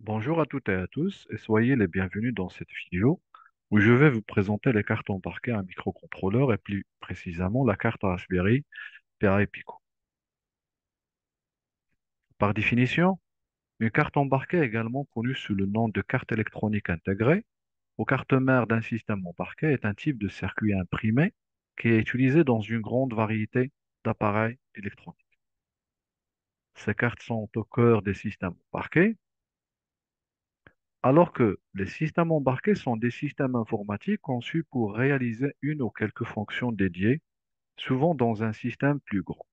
Bonjour à toutes et à tous et soyez les bienvenus dans cette vidéo où je vais vous présenter les cartes embarquées à un microcontrôleur et plus précisément la carte Raspberry Pi Pico. Par définition, une carte embarquée est également connue sous le nom de carte électronique intégrée ou carte mère d'un système embarqué est un type de circuit imprimé qui est utilisé dans une grande variété d'appareils électroniques. Ces cartes sont au cœur des systèmes embarqués. Alors que les systèmes embarqués sont des systèmes informatiques conçus pour réaliser une ou quelques fonctions dédiées, souvent dans un système plus grand.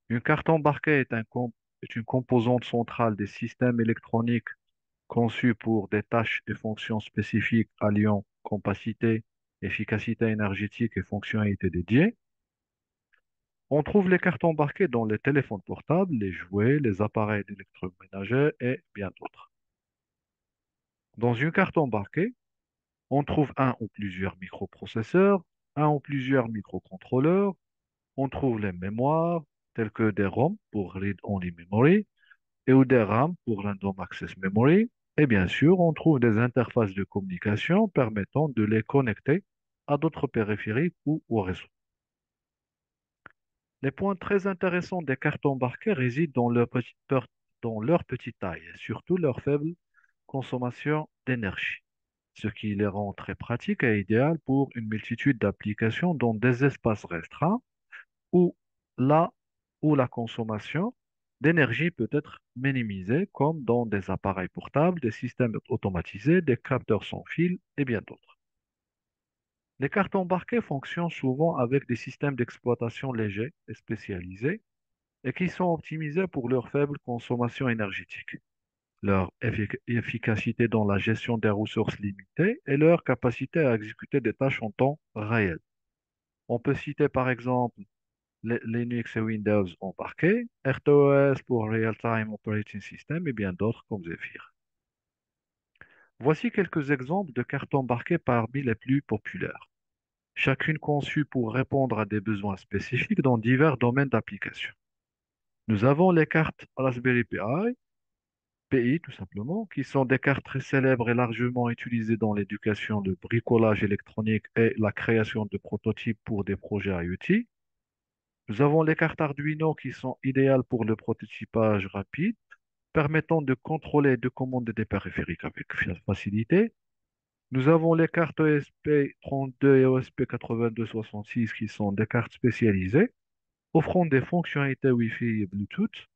Une carte embarquée est une composante centrale des systèmes électroniques conçus pour des tâches et fonctions spécifiques alliant capacité, efficacité énergétique et fonctionnalités dédiées. On trouve les cartes embarquées dans les téléphones portables, les jouets, les appareils électroménagers et bien d'autres. Dans une carte embarquée, on trouve un ou plusieurs microprocesseurs, un ou plusieurs microcontrôleurs. On trouve les mémoires, telles que des ROM pour Read-Only Memory et ou des RAM pour Random Access Memory. Et bien sûr, on trouve des interfaces de communication permettant de les connecter à d'autres périphériques ou au réseau. Les points très intéressants des cartes embarquées résident dans leur petite taille et surtout leur faible consommation d'énergie, ce qui les rend très pratiques et idéales pour une multitude d'applications dans des espaces restreints où là où la consommation d'énergie peut être minimisée, comme dans des appareils portables, des systèmes automatisés, des capteurs sans fil et bien d'autres. Les cartes embarquées fonctionnent souvent avec des systèmes d'exploitation légers et spécialisés et qui sont optimisés pour leur faible consommation énergétique, leur efficacité dans la gestion des ressources limitées et leur capacité à exécuter des tâches en temps réel. On peut citer par exemple Linux et Windows embarqués, RTOS pour Real-Time Operating System et bien d'autres comme Zephyr. Voici quelques exemples de cartes embarquées parmi les plus populaires, chacune conçue pour répondre à des besoins spécifiques dans divers domaines d'application. Nous avons les cartes Raspberry Pi, PI tout simplement, qui sont des cartes très célèbres et largement utilisées dans l'éducation, le bricolage électronique et la création de prototypes pour des projets IoT. Nous avons les cartes Arduino qui sont idéales pour le prototypage rapide, permettant de contrôler et de commander des périphériques avec facilité. Nous avons les cartes ESP32 et ESP8266 qui sont des cartes spécialisées, offrant des fonctionnalités Wi-Fi et Bluetooth,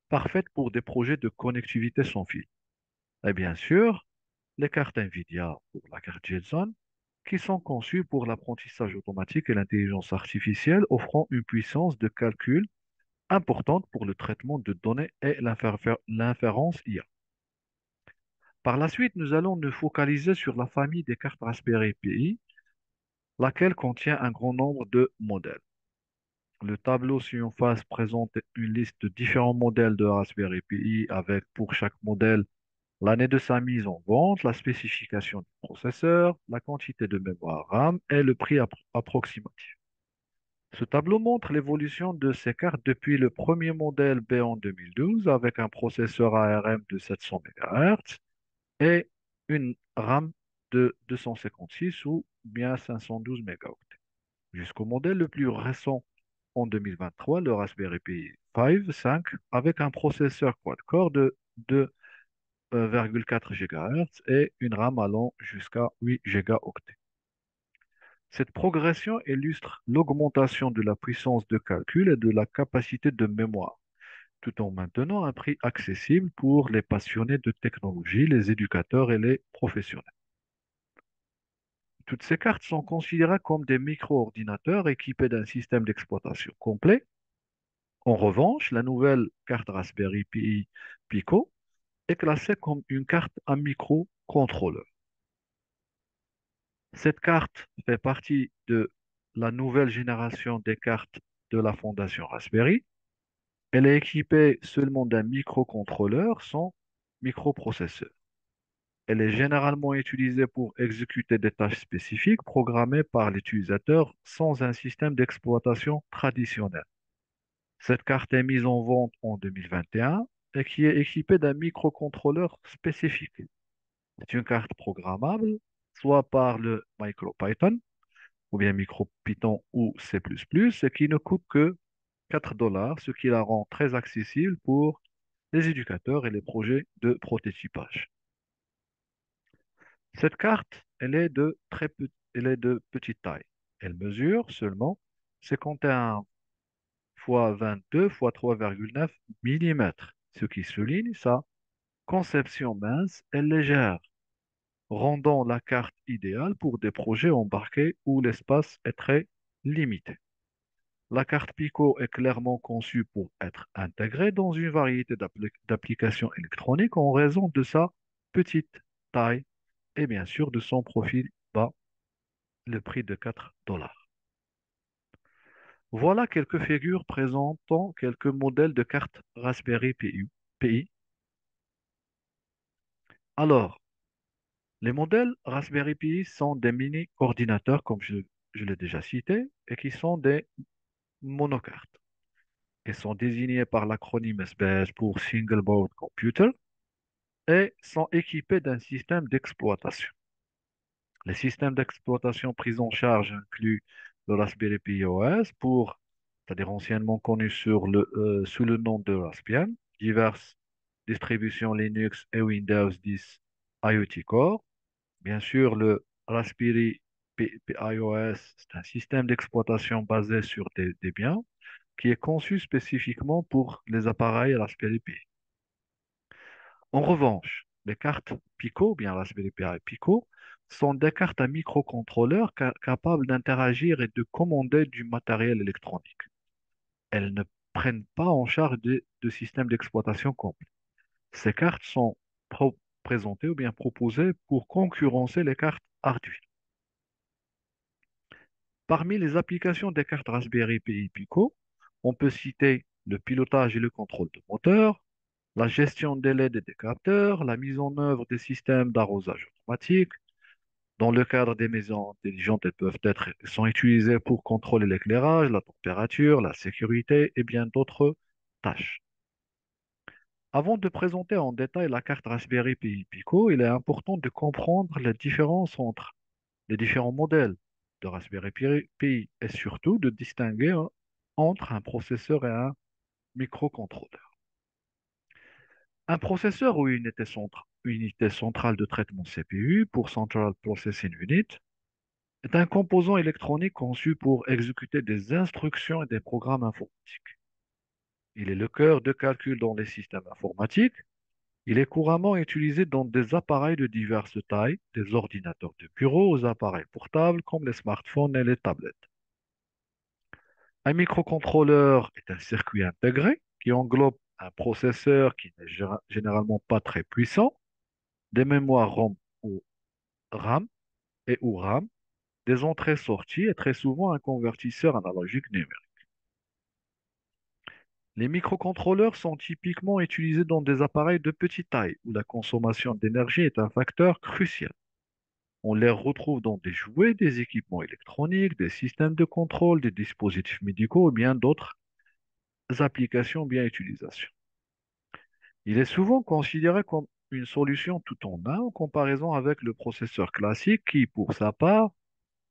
parfaites pour des projets de connectivité sans fil. Et bien sûr, les cartes NVIDIA pour la carte Jetson, qui sont conçues pour l'apprentissage automatique et l'intelligence artificielle, offrant une puissance de calcul importante pour le traitement de données et l'inférence IA. Par la suite, nous allons nous focaliser sur la famille des cartes Raspberry Pi, laquelle contient un grand nombre de modèles. Le tableau ci-en-face présente une liste de différents modèles de Raspberry Pi avec pour chaque modèle l'année de sa mise en vente, la spécification du processeur, la quantité de mémoire RAM et le prix approximatif. Ce tableau montre l'évolution de ces cartes depuis le premier modèle B en 2012 avec un processeur ARM de 700 MHz et une RAM de 256 ou bien 512 mégaoctets. Jusqu'au modèle le plus récent en 2023, le Raspberry Pi 5 avec un processeur quad-core de 2,4 GHz et une RAM allant jusqu'à 8 gigaoctets. Cette progression illustre l'augmentation de la puissance de calcul et de la capacité de mémoire, tout en maintenant un prix accessible pour les passionnés de technologie, les éducateurs et les professionnels. Toutes ces cartes sont considérées comme des micro-ordinateurs équipés d'un système d'exploitation complet. En revanche, la nouvelle carte Raspberry Pi Pico est classée comme une carte à microcontrôleur. Cette carte fait partie de la nouvelle génération des cartes de la fondation Raspberry. Elle est équipée seulement d'un microcontrôleur sans microprocesseur. Elle est généralement utilisée pour exécuter des tâches spécifiques programmées par l'utilisateur sans un système d'exploitation traditionnel. Cette carte est mise en vente en 2021 et qui est équipée d'un microcontrôleur spécifique. C'est une carte programmable, soit par le MicroPython, ou bien MicroPython ou C++, et qui ne coûte que 4 dollars, ce qui la rend très accessible pour les éducateurs et les projets de prototypage. Cette carte, elle est de petite taille. Elle mesure seulement 51 fois 22 fois 3,9 mm, ce qui souligne sa conception mince et légère, rendant la carte idéale pour des projets embarqués où l'espace est très limité. La carte Pico est clairement conçue pour être intégrée dans une variété d'applications électroniques en raison de sa petite taille et bien sûr de son profil bas, le prix de 4 dollars. Voilà quelques figures présentant quelques modèles de cartes Raspberry Pi. Alors, les modèles Raspberry Pi sont des mini-ordinateurs, comme je l'ai déjà cité, et qui sont des monocartes. Ils sont désignés par l'acronyme SBS pour Single Board Computer et sont équipés d'un système d'exploitation. Les systèmes d'exploitation pris en charge incluent le Raspberry Pi OS c'est-à-dire anciennement connu sous le nom de Raspbian, diverses distributions Linux et Windows 10 IoT Core. Bien sûr, le Raspberry Pi iOS, c'est un système d'exploitation basé sur Debian qui est conçu spécifiquement pour les appareils Raspberry Pi. En revanche, les cartes Pico, bien Raspberry Pi Pico, sont des cartes à microcontrôleurs capables d'interagir et de commander du matériel électronique. Elles ne prennent pas en charge de systèmes d'exploitation complet. Ces cartes sont présentées ou bien proposées pour concurrencer les cartes Arduino. Parmi les applications des cartes Raspberry Pi Pico, on peut citer le pilotage et le contrôle de moteur, la gestion des LED et des capteurs, la mise en œuvre des systèmes d'arrosage automatique. Dans le cadre des maisons intelligentes, sont utilisées pour contrôler l'éclairage, la température, la sécurité et bien d'autres tâches. Avant de présenter en détail la carte Raspberry Pi Pico, il est important de comprendre la différence entre les différents modèles de Raspberry Pi et surtout de distinguer entre un processeur et un microcontrôleur. Un processeur ou unité centrale de traitement CPU pour Central Processing Unit est un composant électronique conçu pour exécuter des instructions et des programmes informatiques. Il est le cœur de calcul dans les systèmes informatiques. Il est couramment utilisé dans des appareils de diverses tailles, des ordinateurs de bureau aux appareils portables comme les smartphones et les tablettes. Un microcontrôleur est un circuit intégré qui englobe un processeur qui n'est généralement pas très puissant, des mémoires ROM ou RAM ou RAM, des entrées-sorties et très souvent un convertisseur analogique numérique. Les microcontrôleurs sont typiquement utilisés dans des appareils de petite taille où la consommation d'énergie est un facteur crucial. On les retrouve dans des jouets, des équipements électroniques, des systèmes de contrôle, des dispositifs médicaux ou bien d'autres applications bien utilisation. Il est souvent considéré comme une solution tout en un en comparaison avec le processeur classique qui, pour sa part,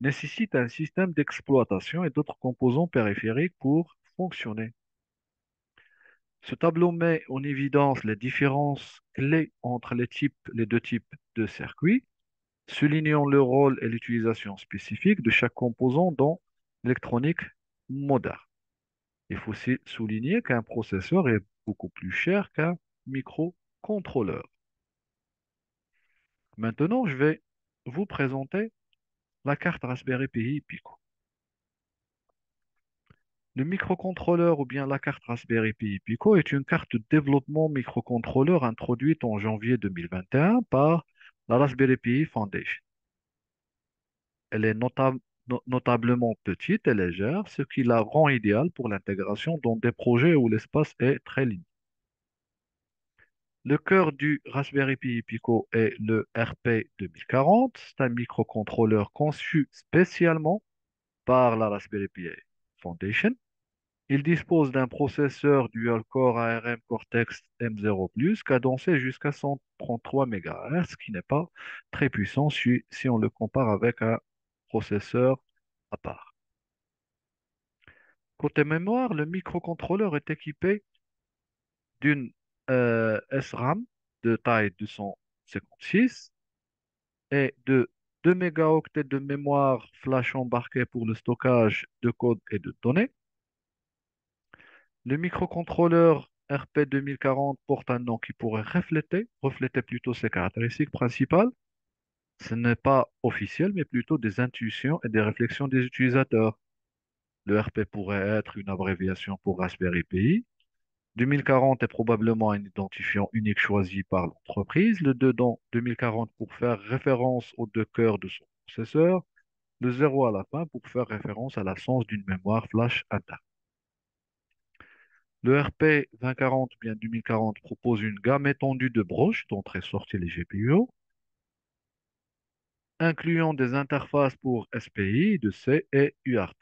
nécessite un système d'exploitation et d'autres composants périphériques pour fonctionner. Ce tableau met en évidence les différences clés entre les deux types de circuits, soulignant le rôle et l'utilisation spécifique de chaque composant dans l'électronique moderne. Il faut aussi souligner qu'un processeur est beaucoup plus cher qu'un microcontrôleur. Maintenant, je vais vous présenter la carte Raspberry Pi Pico. Le microcontrôleur ou bien la carte Raspberry Pi Pico est une carte de développement microcontrôleur introduite en janvier 2021 par la Raspberry Pi Foundation. Elle est notablement petite et légère, ce qui la rend idéale pour l'intégration dans des projets où l'espace est très limité. Le cœur du Raspberry Pi Pico est le RP 2040. C'est un microcontrôleur conçu spécialement par la Raspberry Pi Foundation. Il dispose d'un processeur dual-core ARM Cortex M0+, cadencé jusqu'à 133 MHz, qui n'est pas très puissant si on le compare avec un processeur à part. Côté mémoire, le microcontrôleur est équipé d'une SRAM de taille 256 et de 2 mégaoctets de mémoire flash embarquée pour le stockage de code et de données. Le microcontrôleur RP 2040 porte un nom qui pourrait refléter plutôt ses caractéristiques principales. Ce n'est pas officiel, mais plutôt des intuitions et des réflexions des utilisateurs. Le RP pourrait être une abréviation pour Raspberry Pi. 2040 est probablement un identifiant unique choisi par l'entreprise. Le dedans 2040 pour faire référence aux deux cœurs de son processeur. Le 0 à la fin pour faire référence à l'absence d'une mémoire flash interne. Le RP 2040 ou bien 2040 propose une gamme étendue de broches dont est sorti les GPU, incluant des interfaces pour SPI, de C et UART.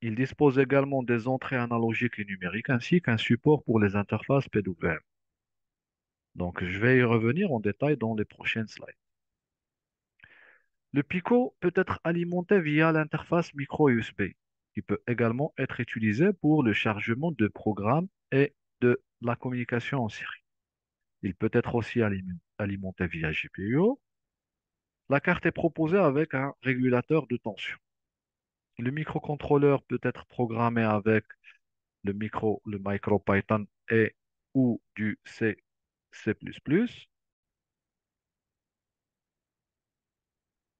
Il dispose également des entrées analogiques et numériques ainsi qu'un support pour les interfaces PWM. Donc, je vais y revenir en détail dans les prochaines slides. Le Pico peut être alimenté via l'interface micro USB, qui peut également être utilisé pour le chargement de programmes et de la communication en série. Il peut être aussi alimenté via GPU. La carte est proposée avec un régulateur de tension. Le microcontrôleur peut être programmé avec le MicroPython et ou du C++,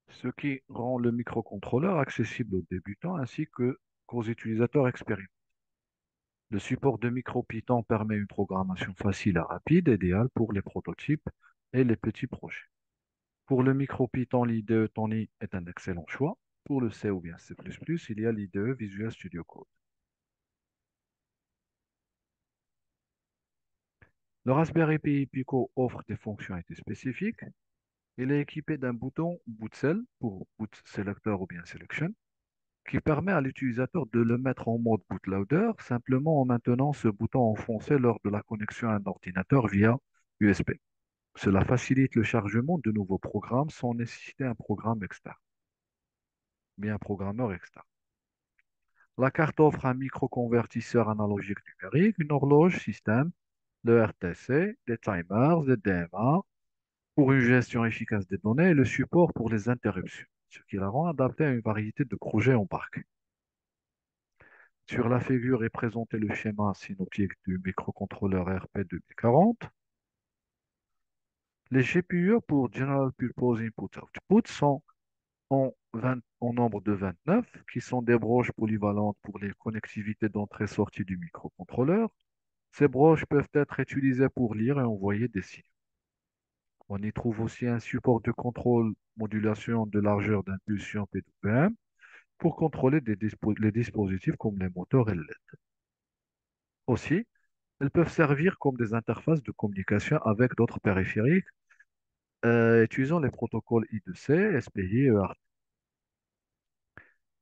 ce qui rend le microcontrôleur accessible aux débutants ainsi qu'aux utilisateurs expérimentés. Le support de MicroPython permet une programmation facile et rapide, idéale pour les prototypes et les petits projets. Pour le MicroPython, l'IDE Tony est un excellent choix. Pour le C ou bien C++, il y a l'IDE Visual Studio Code. Le Raspberry Pi Pico offre des fonctionnalités spécifiques. Il est équipé d'un bouton Boot Cell pour Boot Selector ou bien Selection, qui permet à l'utilisateur de le mettre en mode bootloader simplement en maintenant ce bouton enfoncé lors de la connexion à un ordinateur via USB. Cela facilite le chargement de nouveaux programmes sans nécessiter un programme externe, bien un programmeur externe. La carte offre un microconvertisseur analogique numérique, une horloge système, le RTC, des timers, des DMA pour une gestion efficace des données et le support pour les interruptions, ce qui la rend adaptée à une variété de projets embarqués. Sur la figure est présenté le schéma synoptique du microcontrôleur RP2040. Les GPU pour General Purpose Input-Output sont en nombre de 29, qui sont des broches polyvalentes pour les connectivités d'entrée-sortie du microcontrôleur. Ces broches peuvent être utilisées pour lire et envoyer des signaux. On y trouve aussi un support de contrôle modulation de largeur d'impulsion PWM pour contrôler les dispositifs comme les moteurs et le LED. Aussi, elles peuvent servir comme des interfaces de communication avec d'autres périphériques utilisant les protocoles I2C, SPI et ERT.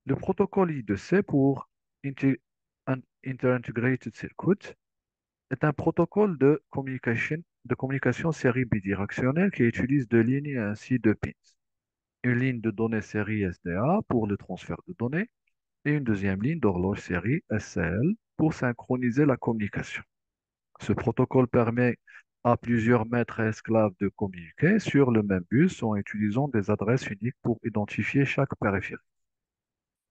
Le protocole I2C pour Inter-Integrated Circuit est un protocole de communication série bidirectionnelle qui utilise deux lignes et ainsi deux pins. Une ligne de données série SDA pour le transfert de données et une deuxième ligne d'horloge série SCL pour synchroniser la communication. Ce protocole permet à plusieurs maîtres et esclaves de communiquer sur le même bus en utilisant des adresses uniques pour identifier chaque périphérique.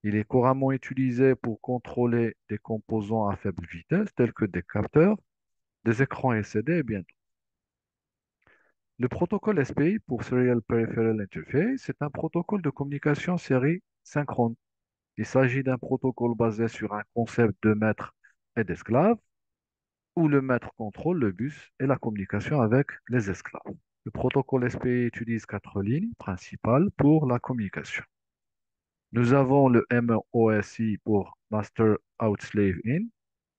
Il est couramment utilisé pour contrôler des composants à faible vitesse tels que des capteurs, des écrans LCD et bien d'autres. Le protocole SPI pour Serial Peripheral Interface est un protocole de communication série synchrone. Il s'agit d'un protocole basé sur un concept de maître et d'esclave, où le maître contrôle le bus et la communication avec les esclaves. Le protocole SPI utilise quatre lignes principales pour la communication. Nous avons le MOSI pour Master Out Slave In.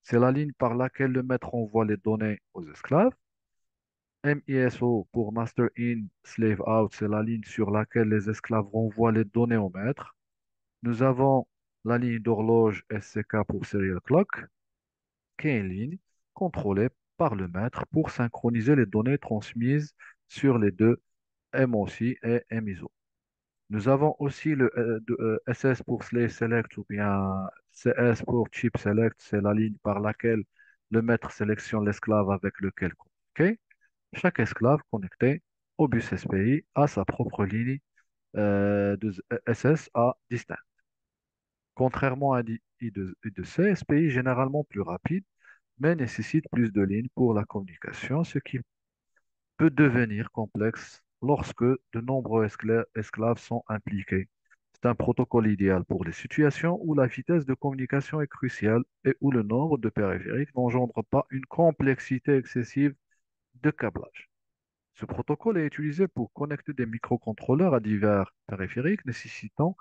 C'est la ligne par laquelle le maître envoie les données aux esclaves. MISO pour Master In Slave Out, c'est la ligne sur laquelle les esclaves renvoient les données au maître. Nous avons La ligne d'horloge SCK pour Serial Clock, qui est une ligne contrôlée par le maître pour synchroniser les données transmises sur les deux MOSI et MISO. Nous avons aussi le SS pour Slave Select ou bien CS pour Chip Select, c'est la ligne par laquelle le maître sélectionne l'esclave avec lequel communiquer. Chaque esclave connecté au bus SPI a sa propre ligne SSA distincte. Contrairement à I2C, SPI est généralement plus rapide, mais nécessite plus de lignes pour la communication, ce qui peut devenir complexe lorsque de nombreux esclaves sont impliqués. C'est un protocole idéal pour les situations où la vitesse de communication est cruciale et où le nombre de périphériques n'engendre pas une complexité excessive de câblage. Ce protocole est utilisé pour connecter des microcontrôleurs à divers périphériques nécessitant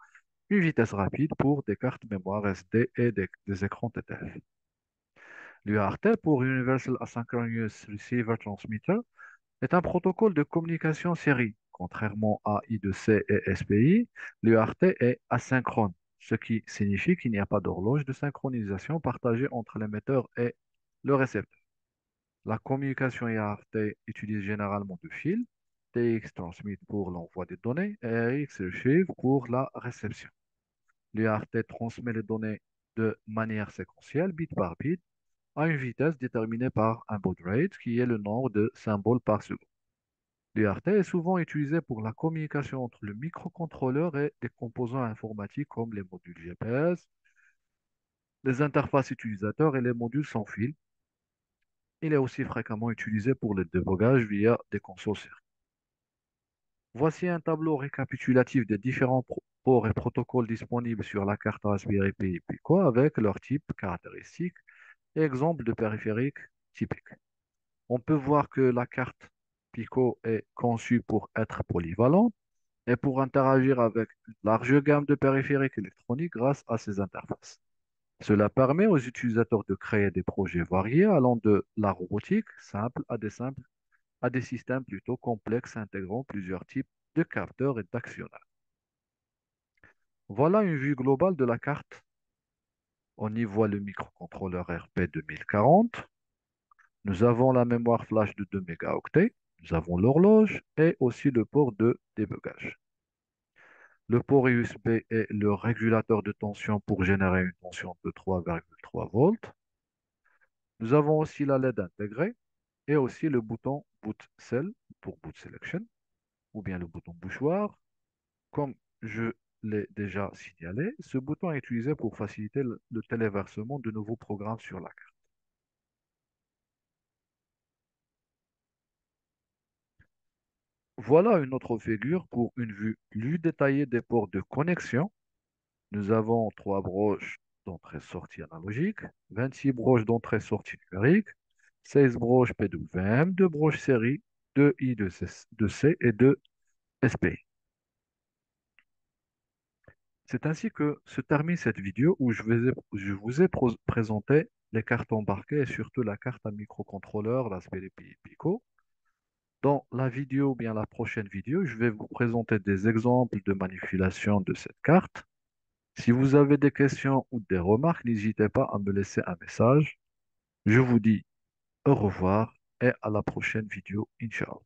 une vitesse rapide pour des cartes mémoire SD et des écrans TTF. L'UART pour Universal Asynchronous Receiver Transmitter est un protocole de communication série. Contrairement à I2C et SPI, l'UART est asynchrone, ce qui signifie qu'il n'y a pas d'horloge de synchronisation partagée entre l'émetteur et le récepteur. La communication UART utilise généralement deux fils, TX transmit pour l'envoi des données et RX retrieve pour la réception. L'UART transmet les données de manière séquentielle, bit par bit, à une vitesse déterminée par un baud rate, qui est le nombre de symboles par seconde. L'UART est souvent utilisé pour la communication entre le microcontrôleur et des composants informatiques comme les modules GPS, les interfaces utilisateurs et les modules sans fil. Il est aussi fréquemment utilisé pour le débogage via des consoles série. Voici un tableau récapitulatif des différents ports et protocoles disponibles sur la carte Raspberry Pi Pico avec leurs types, caractéristiques et exemples de périphériques typiques. On peut voir que la carte Pico est conçue pour être polyvalente et pour interagir avec une large gamme de périphériques électroniques grâce à ses interfaces. Cela permet aux utilisateurs de créer des projets variés allant de la robotique simple à des systèmes plutôt complexes intégrant plusieurs types de capteurs et d'actionnaires. Voilà une vue globale de la carte. On y voit le microcontrôleur RP 2040. Nous avons la mémoire flash de 2 mégaoctets. Nous avons l'horloge et aussi le port de débugage. Le port USB est le régulateur de tension pour générer une tension de 3,3 volts. Nous avons aussi la LED intégrée et aussi le bouton Boot Cell pour Boot Selection ou bien le bouton bouchoir. Comme je l'ai déjà signalé, ce bouton est utilisé pour faciliter le téléversement de nouveaux programmes sur la carte. Voilà une autre figure pour une vue plus détaillée des ports de connexion. Nous avons 3 broches d'entrée-sortie analogique, 26 broches d'entrée-sortie numérique, 16 broches PWM, 2 broches série, 2 I, 2 C et 2 SP. C'est ainsi que se termine cette vidéo où je vous ai présenté les cartes embarquées et surtout la carte à microcontrôleur, la Raspberry Pi Pico. Dans la vidéo, ou bien la prochaine vidéo, je vais vous présenter des exemples de manipulation de cette carte. Si vous avez des questions ou des remarques, n'hésitez pas à me laisser un message. Je vous dis au revoir et à la prochaine vidéo, Inch'Allah.